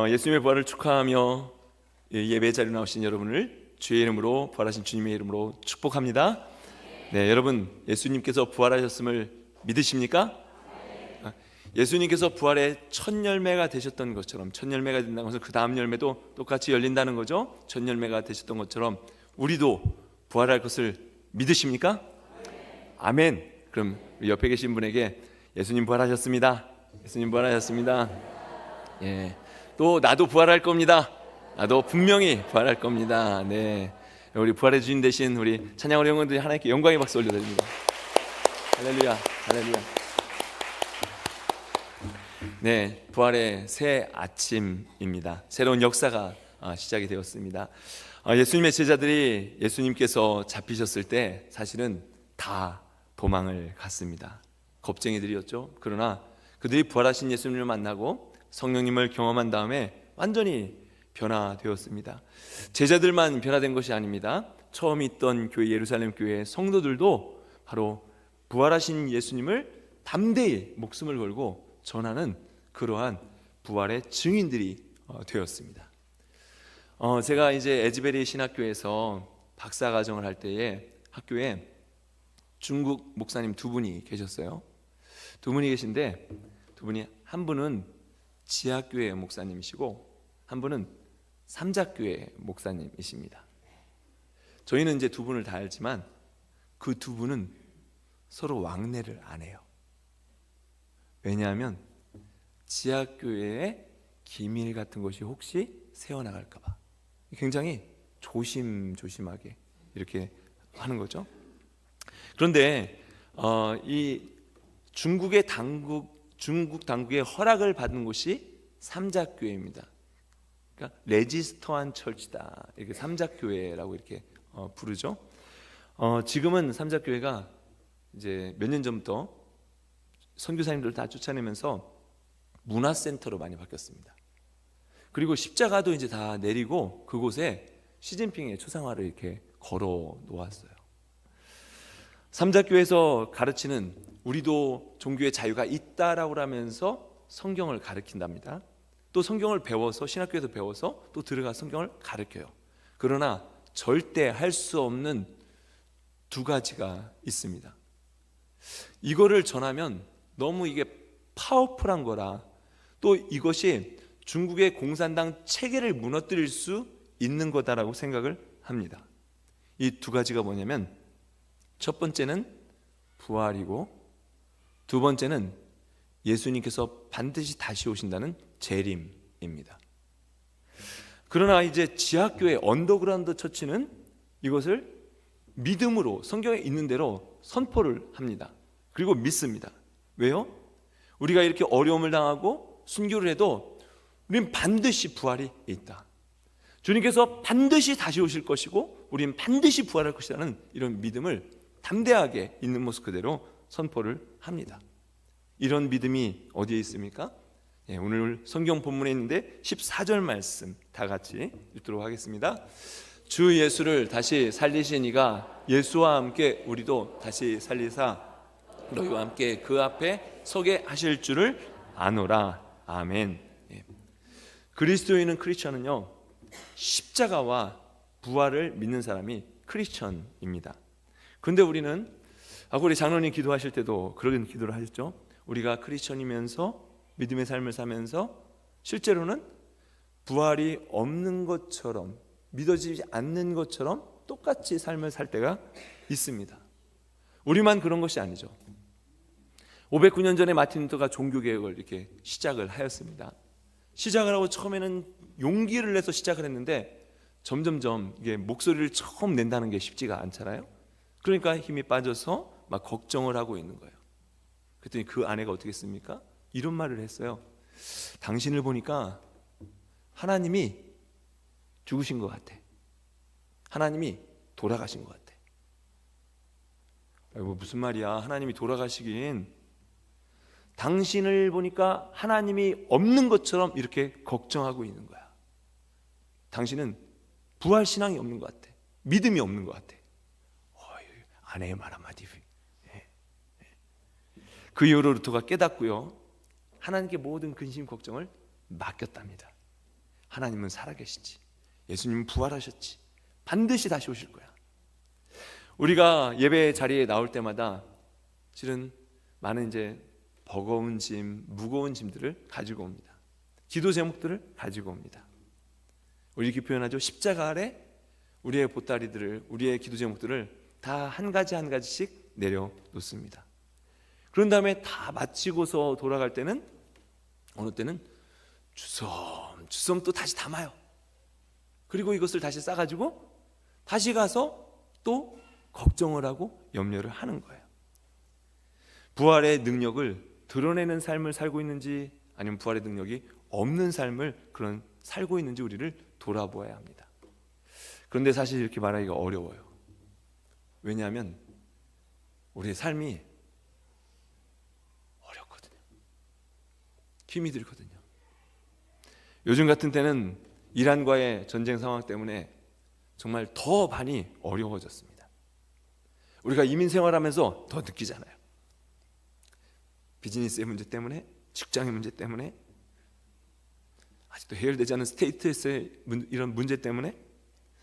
예수님의 부활을 축하하며 예배 자리에 나오신 여러분을 주의 이름으로, 부활하신 주님의 이름으로 축복합니다. 네, 여러분 예수님께서 부활하셨음을 믿으십니까? 예수님께서 부활의 첫 열매가 되셨던 것처럼, 첫 열매가 된다는 것은 그 다음 열매도 똑같이 열린다는 거죠. 첫 열매가 되셨던 것처럼 우리도 부활할 것을 믿으십니까? 아멘. 그럼 옆에 계신 분에게 예수님 부활하셨습니다. 예수님 부활하셨습니다. 예. 또 나도 부활할 겁니다. 나도 분명히 부활할 겁니다. 네. 우리 부활의 주인 되신 우리 찬양의 영혼들이 하나님께 영광의 박수 올려드립니다. 할렐루야, 할렐루야. 네, 부활의 새 아침입니다. 새로운 역사가 시작이 되었습니다. 예수님의 제자들이 예수님께서 잡히셨을 때 사실은 다 도망을 갔습니다. 겁쟁이들이었죠. 그러나 그들이 부활하신 예수님을 만나고 성령님을 경험한 다음에 완전히 변화되었습니다. 제자들만 변화된 것이 아닙니다. 처음 있던 교회, 예루살렘 교회의 성도들도 바로 부활하신 예수님을 담대히 목숨을 걸고 전하는 그러한 부활의 증인들이 되었습니다. 제가 이제 에즈베리 신학교에서 박사과정을 할 때에 학교에 중국 목사님 두 분이 계셨어요. 두 분이 계신데 두 분이, 한 분은 지하교회 목사님이시고 한 분은 삼자교회 목사님이십니다. 저희는 이제 두 분을 다 알지만 그 두 분은 서로 왕래를 안 해요. 왜냐하면 지하교회의 기밀 같은 것이 혹시 새어나갈까 봐 굉장히 조심조심하게 이렇게 하는 거죠. 그런데 이 중국 당국의 허락을 받은 곳이 삼자교회입니다. 그러니까 레지스터한 철치다, 이렇게 삼자교회라고 이렇게 부르죠. 지금은 삼자교회가 이제 몇 년 전부터 선교사님들을 다 쫓아내면서 문화센터로 많이 바뀌었습니다. 그리고 십자가도 이제 다 내리고 그곳에 시진핑의 초상화를 이렇게 걸어 놓았어요. 삼자교회에서 가르치는, 우리도 종교의 자유가 있다라고 하면서 성경을 가르친답니다. 또 성경을 배워서, 신학교에서 배워서 또 들어가 성경을 가르쳐요. 그러나 절대 할 수 없는 두 가지가 있습니다. 이거를 전하면 너무 이게 파워풀한 거라, 또 이것이 중국의 공산당 체계를 무너뜨릴 수 있는 거다라고 생각을 합니다. 이 두 가지가 뭐냐면, 첫 번째는 부활이고 두 번째는 예수님께서 반드시 다시 오신다는 재림입니다. 그러나 이제 지하교회 언더그라운드 처치는 이것을 믿음으로 성경에 있는 대로 선포를 합니다. 그리고 믿습니다. 왜요? 우리가 이렇게 어려움을 당하고 순교를 해도 우리는 반드시 부활이 있다. 주님께서 반드시 다시 오실 것이고 우리는 반드시 부활할 것이라는 이런 믿음을 담대하게 있는 모습 그대로 선포를 합니다. 이런 믿음이 어디에 있습니까? 오늘 성경 본문에 있는데 14절 말씀 다 같이 읽도록 하겠습니다. 주 예수를 다시 살리신 이가 예수와 함께 우리도 다시 살리사 너희와 함께 그 앞에 서게 하실 줄을 아노라. 아멘. 그리스도인은, 크리스천은요, 십자가와 부활을 믿는 사람이 크리스천입니다. 그런데 우리는, 우리 장로님 기도하실 때도 그런 기도를 하셨죠. 우리가 크리스천이면서 믿음의 삶을 사면서 실제로는 부활이 없는 것처럼, 믿어지지 않는 것처럼 똑같이 삶을 살 때가 있습니다. 우리만 그런 것이 아니죠. 509년 전에 마틴 루터가 종교개혁을 이렇게 시작을 하였습니다. 시작을 하고 처음에는 용기를 내서 시작을 했는데 점점점 이게 목소리를 처음 낸다는 게 쉽지가 않잖아요. 그러니까 힘이 빠져서 막 걱정을 하고 있는 거예요. 그랬더니 그 아내가 어떻게 했습니까? 이런 말을 했어요. 당신을 보니까 하나님이 죽으신 것 같아. 하나님이 돌아가신 것 같아. 무슨 말이야? 하나님이 돌아가시긴, 당신을 보니까 하나님이 없는 것처럼 이렇게 걱정하고 있는 거야. 당신은 부활신앙이 없는 것 같아. 믿음이 없는 것 같아. 아내의 말 한마디. 그 이후로 루터가 깨닫고요, 하나님께 모든 근심 걱정을 맡겼답니다. 하나님은 살아계시지. 예수님은 부활하셨지. 반드시 다시 오실 거야. 우리가 예배 자리에 나올 때마다 실은 많은 이제 버거운 짐, 무거운 짐들을 가지고 옵니다. 기도 제목들을 가지고 옵니다. 우리 이렇게 표현하죠. 십자가 아래 우리의 보따리들을, 우리의 기도 제목들을 다 한 가지 한 가지씩 내려놓습니다. 그런 다음에 다 마치고서 돌아갈 때는 어느 때는 주섬주섬 또 다시 담아요. 그리고 이것을 다시 싸가지고 다시 가서 또 걱정을 하고 염려를 하는 거예요. 부활의 능력을 드러내는 삶을 살고 있는지 아니면 부활의 능력이 없는 삶을 그런 살고 있는지 우리를 돌아보아야 합니다. 그런데 사실 이렇게 말하기가 어려워요. 왜냐하면 우리의 삶이 어렵거든요. 힘이 들거든요. 요즘 같은 때는 이란과의 전쟁 상황 때문에 정말 더 많이 어려워졌습니다. 우리가 이민 생활하면서 더 느끼잖아요. 비즈니스의 문제 때문에, 직장의 문제 때문에, 아직도 해결되지 않은 스테이트에서의 이런 문제 때문에,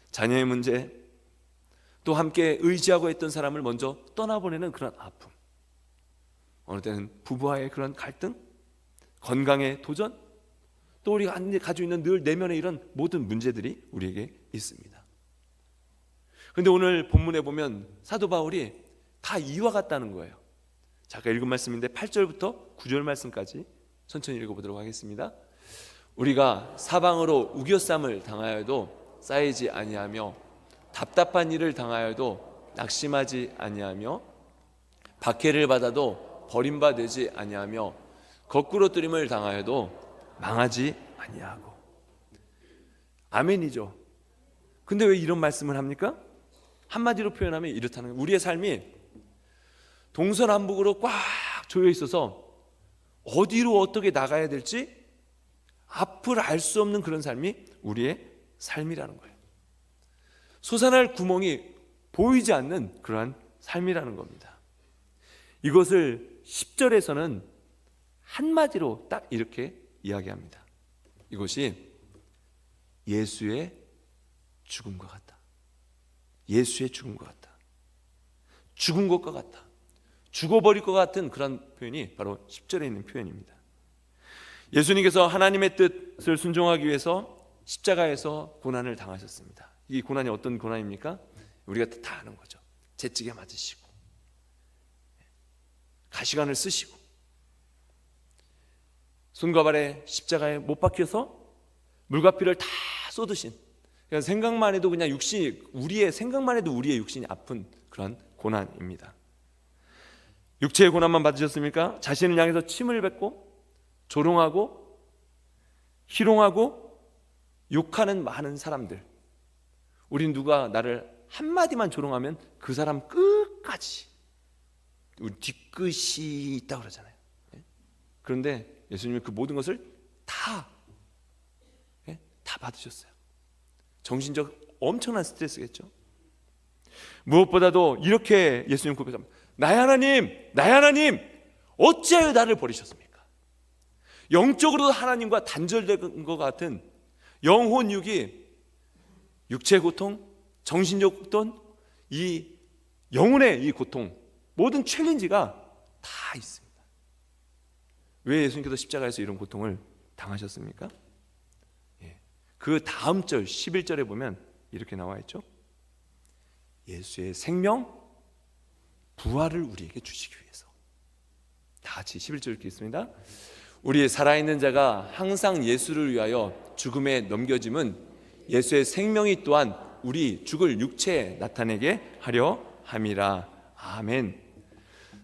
자녀의 문제, 또 함께 의지하고 있던 사람을 먼저 떠나보내는 그런 아픔, 어느 때는 부부와의 그런 갈등, 건강의 도전, 또 우리가 가지고 있는 늘 내면의 이런 모든 문제들이 우리에게 있습니다. 그런데 오늘 본문에 보면 사도 바울이 다 이와 같다는 거예요. 잠깐 읽은 말씀인데 8절부터 9절 말씀까지 천천히 읽어보도록 하겠습니다. 우리가 사방으로 우겨쌈을 당하여도 쌓이지 아니하며 답답한 일을 당하여도 낙심하지 아니하며 박해를 받아도 버림받지 아니하며 거꾸로 뜨림을 당하여도 망하지 아니하고. 아멘이죠. 근데 왜 이런 말씀을 합니까? 한마디로 표현하면 이렇다는 거예요. 우리의 삶이 동서남북으로 꽉 조여 있어서 어디로 어떻게 나가야 될지 앞을 알 수 없는 그런 삶이 우리의 삶이라는 거예요. 솟아날 구멍이 보이지 않는 그러한 삶이라는 겁니다. 이것을 10절에서는 한마디로 딱 이렇게 이야기합니다. 이것이 예수의 죽음과 같다. 예수의 죽음과 같다. 죽은 것과 같다. 죽어버릴 것 같은 그런 표현이 바로 10절에 있는 표현입니다. 예수님께서 하나님의 뜻을 순종하기 위해서 십자가에서 고난을 당하셨습니다. 이 고난이 어떤 고난입니까? 우리가 다 아는 거죠. 채찍에 맞으시고 가시관을 쓰시고 손과 발에 십자가에 못 박혀서 물과 피를 다 쏟으신, 그러니까 생각만 해도 그냥 육신이, 우리의 생각만 해도 우리의 육신이 아픈 그런 고난입니다. 육체의 고난만 받으셨습니까? 자신을 향해서 침을 뱉고 조롱하고 희롱하고 욕하는 많은 사람들, 우린 누가 나를 한마디만 조롱하면 그 사람 끝까지 우리 뒤끝이 있다고 그러잖아요. 그런데 예수님은 그 모든 것을 다 받으셨어요. 정신적 엄청난 스트레스겠죠. 무엇보다도 이렇게 예수님 고백합니다. 나의 하나님 어찌하여 나를 버리셨습니까? 영적으로도 하나님과 단절된 것 같은 영혼육이, 육체의 고통, 정신적 고통, 이 영혼의 이 고통, 모든 챌린지가 다 있습니다. 왜 예수님께서 십자가에서 이런 고통을 당하셨습니까? 그 다음 절 11절에 보면 이렇게 나와 있죠. 예수의 생명, 부활을 우리에게 주시기 위해서. 다 같이 11절 읽겠습니다. 우리 살아있는 자가 항상 예수를 위하여 죽음에 넘겨짐은 예수의 생명이 또한 우리 죽을 육체에 나타내게 하려 함이라. 아멘.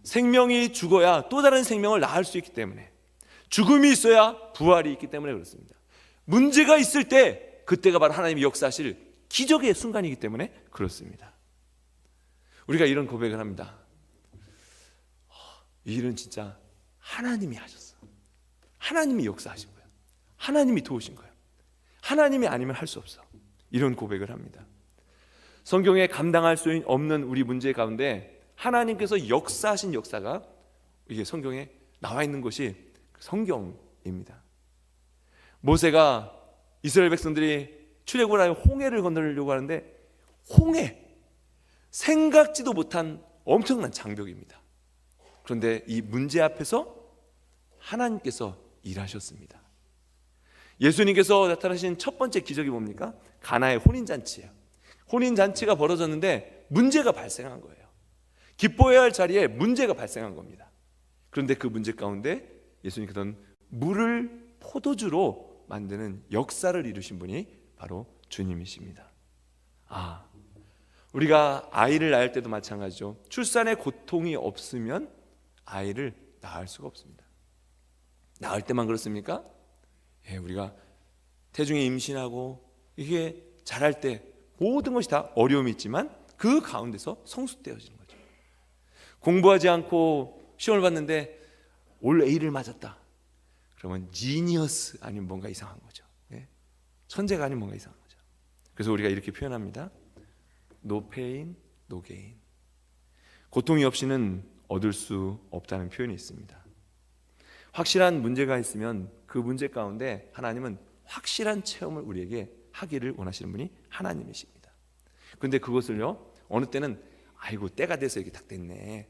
생명이 죽어야 또 다른 생명을 낳을 수 있기 때문에, 죽음이 있어야 부활이 있기 때문에 그렇습니다. 문제가 있을 때 그때가 바로 하나님이 역사하실 기적의 순간이기 때문에 그렇습니다. 우리가 이런 고백을 합니다. 이 일은 진짜 하나님이 하셨어. 하나님이 역사하신 거예요. 하나님이 도우신 거예요. 하나님이 아니면 할 수 없어. 이런 고백을 합니다. 성경에 감당할 수 없는 우리 문제 가운데 하나님께서 역사하신 역사가 이게 성경에 나와 있는 것이 성경입니다. 모세가 이스라엘 백성들이 출애굽을 하여 홍해를 건너려고 하는데 홍해, 생각지도 못한 엄청난 장벽입니다. 그런데 이 문제 앞에서 하나님께서 일하셨습니다. 예수님께서 나타나신 첫 번째 기적이 뭡니까? 가나의 혼인잔치예요. 혼인잔치가 벌어졌는데 문제가 발생한 거예요. 기뻐해야 할 자리에 문제가 발생한 겁니다. 그런데 그 문제 가운데 예수님께서는 물을 포도주로 만드는 역사를 이루신 분이 바로 주님이십니다. 우리가 아이를 낳을 때도 마찬가지죠. 출산의 고통이 없으면 아이를 낳을 수가 없습니다. 낳을 때만 그렇습니까? 우리가 태중에 임신하고 이게 자랄 때 모든 것이 다 어려움이 있지만 그 가운데서 성숙되어지는 거죠. 공부하지 않고 시험을 봤는데 올 A를 맞았다. 그러면 지니어스 아니면 뭔가 이상한 거죠. 천재가 아니면 뭔가 이상한 거죠. 그래서 우리가 이렇게 표현합니다. No pain, no gain. 고통이 없이는 얻을 수 없다는 표현이 있습니다. 확실한 문제가 있으면 그 문제 가운데 하나님은 확실한 체험을 우리에게 하기를 원하시는 분이 하나님이십니다. 그런데 그것을요, 어느 때는 아이고 때가 돼서 이렇게 딱 됐네.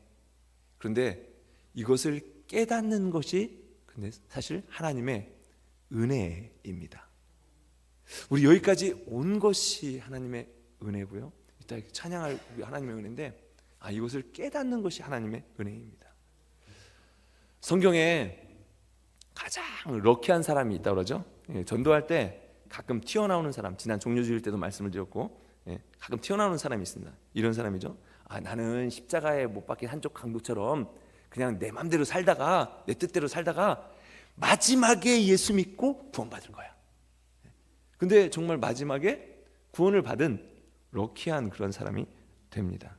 그런데 이것을 깨닫는 것이 근데 사실 하나님의 은혜입니다. 우리 여기까지 온 것이 하나님의 은혜고요, 이따 찬양할 하나님의 은혜인데 이것을 깨닫는 것이 하나님의 은혜입니다. 성경에 가장 럭키한 사람이 있다고 그러죠. 전도할 때 가끔 튀어나오는 사람, 지난 종료주일 때도 말씀을 드렸고 가끔 튀어나오는 사람이 있습니다. 이런 사람이죠. 나는 십자가에 못 박힌 한쪽 강도처럼 그냥 내 맘대로 살다가 내 뜻대로 살다가 마지막에 예수 믿고 구원받을 거야. 근데 정말 마지막에 구원을 받은 럭키한 그런 사람이 됩니다.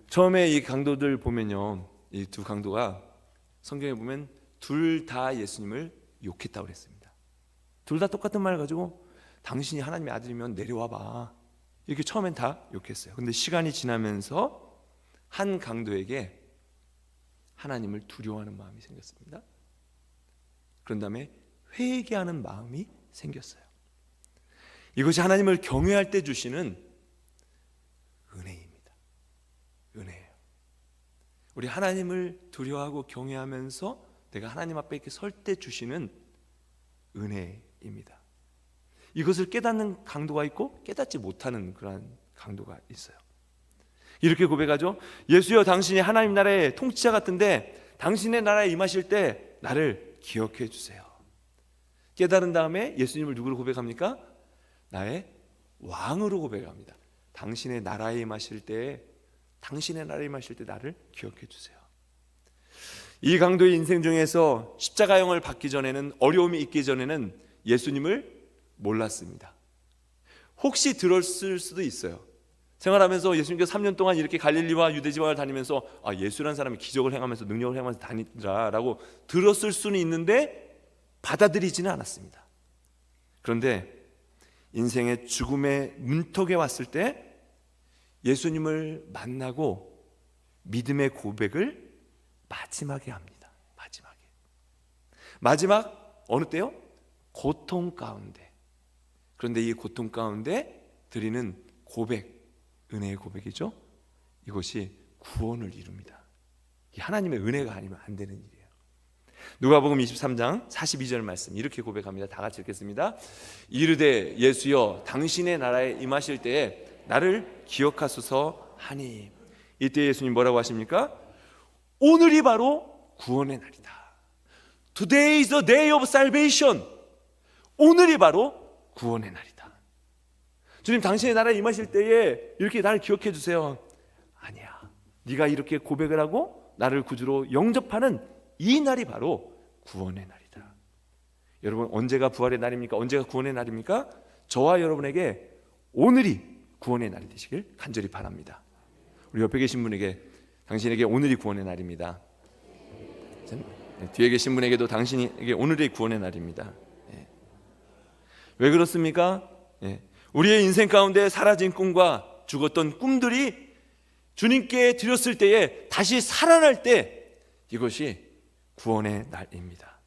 처음에 이 강도들 보면요, 이 두 강도가 성경에 보면 둘 다 예수님을 욕했다고 그랬습니다. 둘 다 똑같은 말을 가지고 당신이 하나님의 아들이면 내려와 봐, 이렇게 처음엔 다 욕했어요. 근데 시간이 지나면서 한 강도에게 하나님을 두려워하는 마음이 생겼습니다. 그런 다음에 회개하는 마음이 생겼어요. 이것이 하나님을 경외할 때 주시는 은혜입니다. 은혜예요. 우리 하나님을 두려워하고 경외하면서 내가 하나님 앞에 이렇게 설 때 주시는 은혜입니다. 이것을 깨닫는 강도가 있고 깨닫지 못하는 그러한 강도가 있어요. 이렇게 고백하죠. 예수여, 당신이 하나님 나라의 통치자 같은데 당신의 나라에 임하실 때 나를 기억해 주세요. 깨달은 다음에 예수님을 누구로 고백합니까? 나의 왕으로 고백합니다. 당신의 나라에 임하실 때, 당신의 나라에 임하실 때 나를 기억해 주세요. 이 강도의 인생 중에서 십자가형을 받기 전에는, 어려움이 있기 전에는 예수님을 몰랐습니다. 혹시 들었을 수도 있어요. 생활하면서 예수님께서 3년 동안 이렇게 갈릴리와 유대 지방을 다니면서 예수라는 사람이 기적을 행하면서 능력을 행하면서 다니더라라고 들었을 수는 있는데 받아들이지는 않았습니다. 그런데 인생의 죽음의 문턱에 왔을 때 예수님을 만나고 믿음의 고백을 마지막에 합니다. 마지막 어느 때요? 고통 가운데. 그런데 이 고통 가운데 드리는 고백, 은혜의 고백이죠. 이것이 구원을 이룹니다. 하나님의 은혜가 아니면 안 되는 일이에요. 누가복음 23장 42절 말씀 이렇게 고백합니다. 다 같이 읽겠습니다. 이르되 예수여, 당신의 나라에 임하실 때에 나를 기억하소서 하니. 이때 예수님 뭐라고 하십니까? 오늘이 바로 구원의 날이다. Today is the day of salvation. 오늘이 바로 구원의 날이다. 주님, 당신의 나라에 임하실 때에 이렇게 나를 기억해 주세요. 아니야, 네가 이렇게 고백을 하고 나를 구주로 영접하는 이 날이 바로 구원의 날이다. 여러분, 언제가 부활의 날입니까? 언제가 구원의 날입니까? 저와 여러분에게 오늘이 구원의 날이 되시길 간절히 바랍니다. 우리 옆에 계신 분에게, 당신에게 오늘이 구원의 날입니다. 뒤에 계신 분에게도 당신에게 오늘이 구원의 날입니다. 왜 그렇습니까? 우리의 인생 가운데 사라진 꿈과 죽었던 꿈들이 주님께 드렸을 때에 다시 살아날 때, 이것이 구원의 날입니다.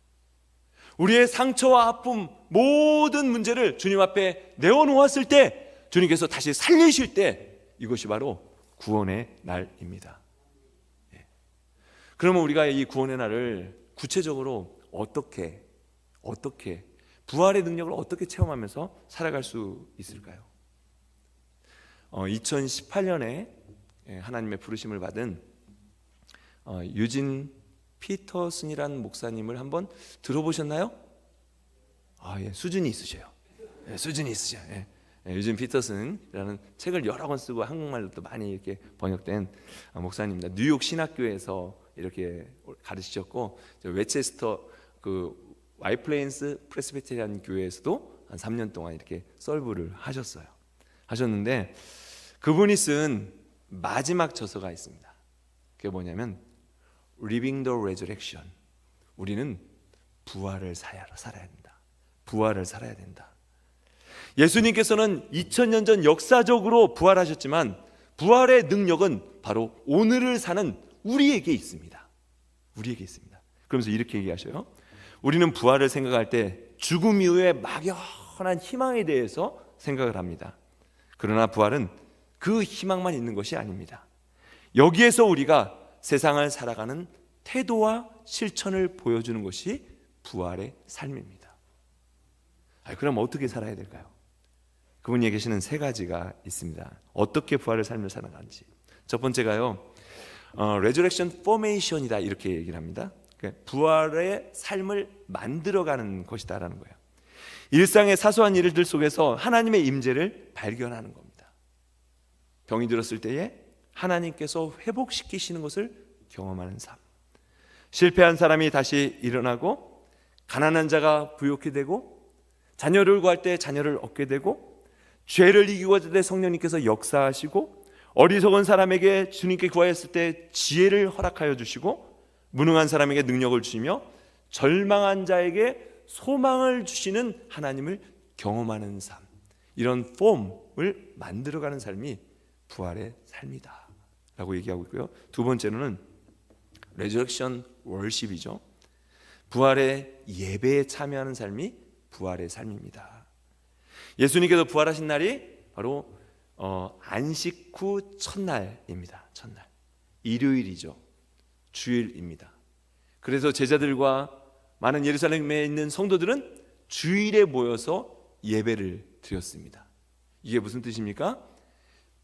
우리의 상처와 아픔, 모든 문제를 주님 앞에 내어놓았을 때, 주님께서 다시 살리실 때, 이것이 바로 구원의 날입니다. 그러면 우리가 이 구원의 날을 구체적으로 어떻게 부활의 능력을 어떻게 체험하면서 살아갈 수 있을까요? 2018년에 하나님의 부르심을 받은 유진 피터슨이라는 목사님을 한번 들어보셨나요? 예, 수준이 있으셔요. 예, 수준이 있으셔요. 예. 유진 피터슨이라는 책을 여러 권 쓰고 한국말로도 많이 이렇게 번역된 목사님입니다. 뉴욕 신학교에서 이렇게 가르치셨고, 웨체스터 그 와이플레인스 프레스비테리안 교회에서도 한 3년 동안 이렇게 설교를 하셨는데, 그분이 쓴 마지막 저서가 있습니다. 그게 뭐냐면 Living the Resurrection. 우리는 부활을 살아야 된다. 부활을 살아야 된다. 예수님께서는 2000년 전 역사적으로 부활하셨지만, 부활의 능력은 바로 오늘을 사는 우리에게 있습니다. 우리에게 있습니다. 그러면서 이렇게 얘기하셔요. 우리는 부활을 생각할 때 죽음 이후의 막연한 희망에 대해서 생각을 합니다. 그러나 부활은 그 희망만 있는 것이 아닙니다. 여기에서 우리가 세상을 살아가는 태도와 실천을 보여주는 것이 부활의 삶입니다. 그럼 어떻게 살아야 될까요? 그분이 계시는 3가지가 있습니다. 어떻게 부활의 삶을 살아가는지. 첫 번째가요, Resurrection Formation이다, 이렇게 얘기를 합니다. 부활의 삶을 만들어가는 것이다라는 거예요. 일상의 사소한 일들 속에서 하나님의 임재를 발견하는 겁니다. 병이 들었을 때에 하나님께서 회복시키시는 것을 경험하는 삶. 실패한 사람이 다시 일어나고, 가난한 자가 부욕해 되고, 자녀를 구할 때 자녀를 얻게 되고, 죄를 이기고자 할 때 성령님께서 역사하시고, 어리석은 사람에게 주님께 구하였을 때 지혜를 허락하여 주시고, 무능한 사람에게 능력을 주시며, 절망한 자에게 소망을 주시는 하나님을 경험하는 삶. 이런 폼을 만들어가는 삶이 부활의 삶이다 라고 얘기하고 있고요. 두 번째로는 레저렉션 월십이죠. 부활의 예배에 참여하는 삶이 부활의 삶입니다. 예수님께서 부활하신 날이 바로 안식 후 첫날입니다. 첫날, 일요일이죠. 주일입니다. 그래서 제자들과 많은 예루살렘에 있는 성도들은 주일에 모여서 예배를 드렸습니다. 이게 무슨 뜻입니까?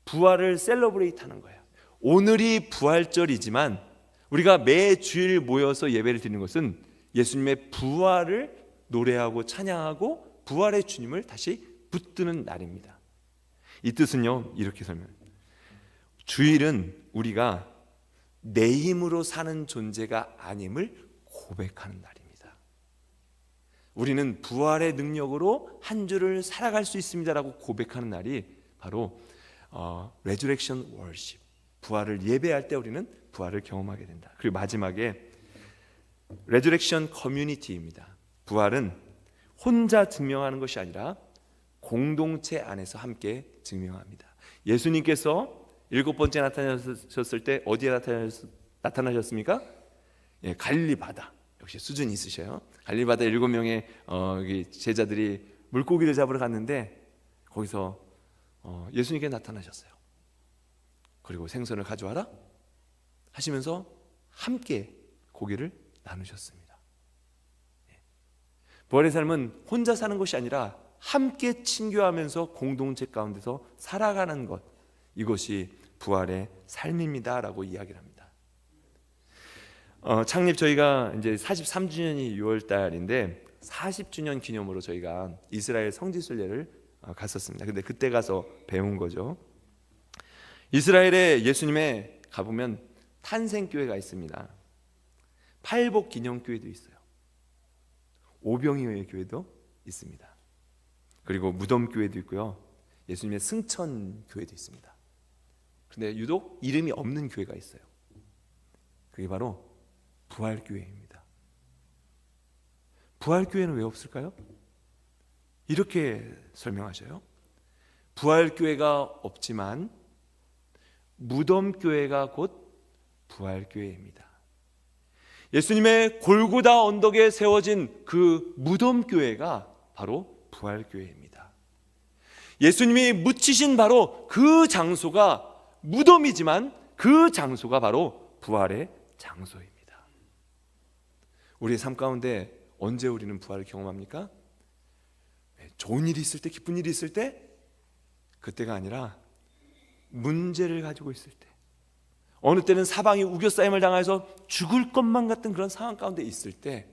부활을 셀러브레이트 하는 거예요. 오늘이 부활절이지만 우리가 매 주일 모여서 예배를 드리는 것은 예수님의 부활을 노래하고 찬양하고 부활의 주님을 다시 붙드는 날입니다. 이 뜻은요, 이렇게 설명해요. 주일은 우리가 내 힘으로 사는 존재가 아님을 고백하는 날입니다. 우리는 부활의 능력으로 한 주를 살아갈 수 있습니다라고 고백하는 날이 바로 Resurrection Worship, 부활을 예배할 때 우리는 부활을 경험하게 된다. 그리고 마지막에 Resurrection Community입니다. 부활은 혼자 증명하는 것이 아니라 공동체 안에서 함께 증명합니다. 예수님께서 7번째 나타나셨을 때 어디에 나타나셨습니까? 갈릴리 바다. 역시 수준이 있으셔요. 갈릴리 바다 7명의 제자들이 물고기를 잡으러 갔는데 거기서 예수님께 나타나셨어요. 그리고 생선을 가져와라 하시면서 함께 고기를 나누셨습니다. 부활의 삶은 혼자 사는 것이 아니라 함께 친교하면서 공동체 가운데서 살아가는 것, 이것이 부활의 삶입니다 라고 이야기를 합니다. 창립 저희가 이제 43주년이 6월달인데 40주년 기념으로 저희가 이스라엘 성지순례를 갔었습니다. 근데 그때 가서 배운 거죠. 이스라엘에 예수님의 가보면 탄생교회가 있습니다. 팔복 기념교회도 있어요. 오병이어의 교회도 있습니다. 그리고 무덤교회도 있고요. 예수님의 승천교회도 있습니다. 근데 유독 이름이 없는 교회가 있어요. 그게 바로 부활교회입니다. 부활교회는 왜 없을까요? 이렇게 설명하셔요. 부활교회가 없지만 무덤교회가 곧 부활교회입니다. 예수님의 골고다 언덕에 세워진 그 무덤교회가 바로 부활교회입니다. 예수님이 묻히신 바로 그 장소가 무덤이지만 그 장소가 바로 부활의 장소입니다. 우리의 삶 가운데 언제 우리는 부활을 경험합니까? 좋은 일이 있을 때, 기쁜 일이 있을 때, 그때가 아니라 문제를 가지고 있을 때, 어느 때는 사방이 우겨싸임을 당해서 죽을 것만 같은 그런 상황 가운데 있을 때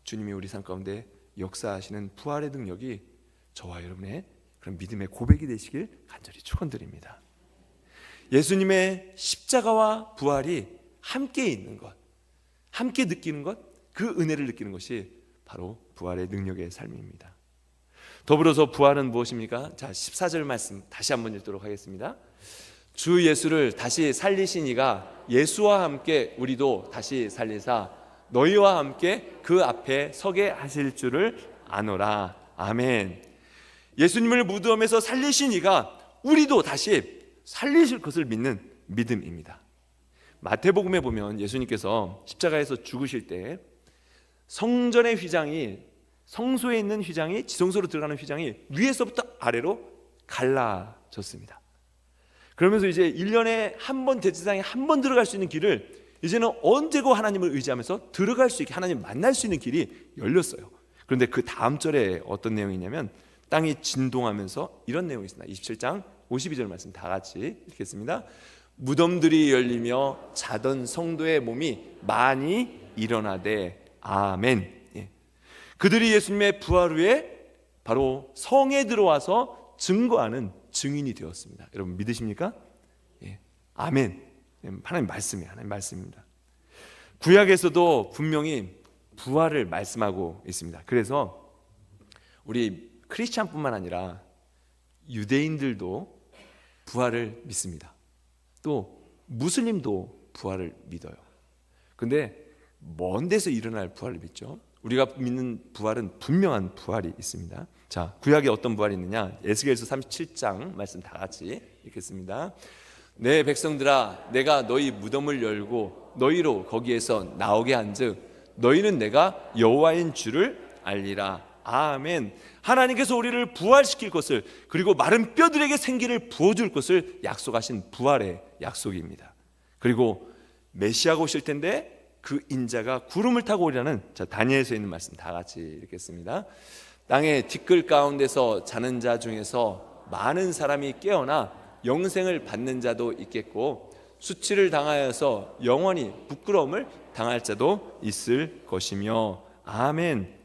주님이 우리 삶 가운데 역사하시는 부활의 능력이 저와 여러분의 그런 믿음의 고백이 되시길 간절히 축원드립니다. 예수님의 십자가와 부활이 함께 있는 것, 함께 느끼는 것, 그 은혜를 느끼는 것이 바로 부활의 능력의 삶입니다. 더불어서 부활은 무엇입니까? 자, 14절 말씀 다시 한번 읽도록 하겠습니다. 주 예수를 다시 살리신 이가 예수와 함께 우리도 다시 살리사 너희와 함께 그 앞에 서게 하실 줄을 아노라. 아멘. 예수님을 무덤에서 살리신 이가 우리도 다시 살리실 것을 믿는 믿음입니다. 마태복음에 보면 예수님께서 십자가에서 죽으실 때 성전의 휘장이, 성소에 있는 휘장이, 지성소로 들어가는 휘장이 위에서부터 아래로 갈라졌습니다. 그러면서 이제 1년에 한 번 대제사장이 한 번 들어갈 수 있는 길을 이제는 언제고 하나님을 의지하면서 들어갈 수 있게, 하나님 만날 수 있는 길이 열렸어요. 그런데 그 다음 절에 어떤 내용이냐면 땅이 진동하면서 이런 내용이 있습니다. 27장 52절 말씀 다 같이 읽겠습니다. 무덤들이 열리며 자던 성도의 몸이 많이 일어나되 아멘. 예. 그들이 예수님의 부활 후에 바로 성에 들어와서 증거하는 증인이 되었습니다. 여러분 믿으십니까? 예. 아멘. 하나님 말씀이에요. 하나님 말씀입니다. 구약에서도 분명히 부활을 말씀하고 있습니다. 그래서 우리 크리스찬뿐만 아니라 유대인들도 부활을 믿습니다. 또 무슬림도 부활을 믿어요. 근데 먼 데서 일어날 부활을 믿죠. 우리가 믿는 부활은 분명한 부활이 있습니다. 자, 구약에 어떤 부활이 있느냐? 에스겔서 37장 말씀 다 같이 읽겠습니다. 내 백성들아, 내가 너희 무덤을 열고 너희로 거기에서 나오게 한즉 너희는 내가 여호와인 줄을 알리라. 아멘. 하나님께서 우리를 부활시킬 것을, 그리고 마른 뼈들에게 생기를 부어줄 것을 약속하신 부활의 약속입니다. 그리고 메시아가 오실 텐데 그 인자가 구름을 타고 오리라는, 자, 다니엘서에 있는 말씀 다 같이 읽겠습니다. 땅의 티끌 가운데서 자는 자 중에서 많은 사람이 깨어나 영생을 받는 자도 있겠고 수치를 당하여서 영원히 부끄러움을 당할 자도 있을 것이며 아멘.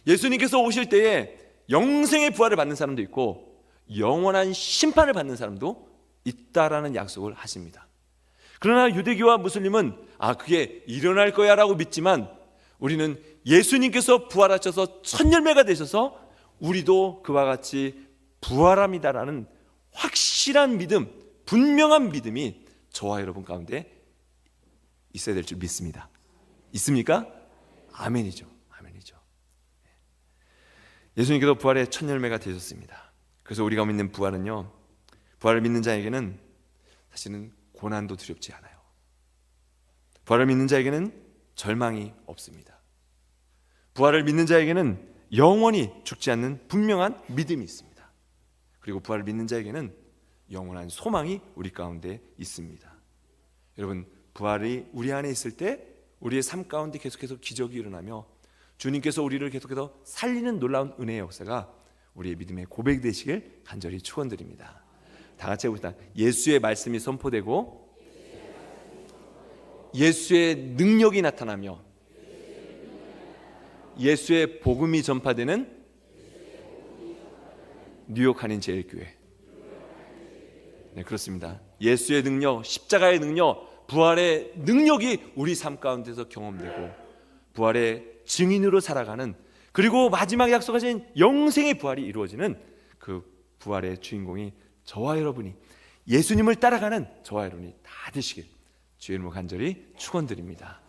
예수님께서 오실 때에 영생의 부활을 받는 사람도 있고 영원한 심판을 받는 사람도 있다라는 약속을 하십니다. 그러나 유대교와 무슬림은 그게 일어날 거야 라고 믿지만 우리는 예수님께서 부활하셔서 첫 열매가 되셔서 우리도 그와 같이 부활합니다라는 확실한 믿음, 분명한 믿음이 저와 여러분 가운데 있어야 될 줄 믿습니다. 있습니까? 아멘이죠. 아멘이죠. 예수님께서 부활의 첫 열매가 되셨습니다. 그래서 우리가 믿는 부활은요, 부활을 믿는 자에게는 사실은 고난도 두렵지 않아요. 부활을 믿는 자에게는 절망이 없습니다. 부활을 믿는 자에게는 영원히 죽지 않는 분명한 믿음이 있습니다. 그리고 부활을 믿는 자에게는 영원한 소망이 우리 가운데 있습니다. 여러분, 부활이 우리 안에 있을 때 우리의 삶 가운데 계속해서 기적이 일어나며 주님께서 우리를 계속해서 살리는 놀라운 은혜의 역사가 우리의 믿음의 고백이 되시길 간절히 축원드립니다. 다 같이 해봅시다. 예수의 말씀이 선포되고 예수의 능력이 나타나며 예수의 복음이 전파되는 뉴욕 한인 제일교회. 네, 그렇습니다. 예수의 능력, 십자가의 능력, 부활의 능력이 우리 삶 가운데서 경험되고 부활의 증인으로 살아가는, 그리고 마지막에 약속하신 영생의 부활이 이루어지는 그 부활의 주인공이 저와 여러분이, 예수님을 따라가는 저와 여러분이 다 되시길 주의 이름으로 간절히 축원드립니다.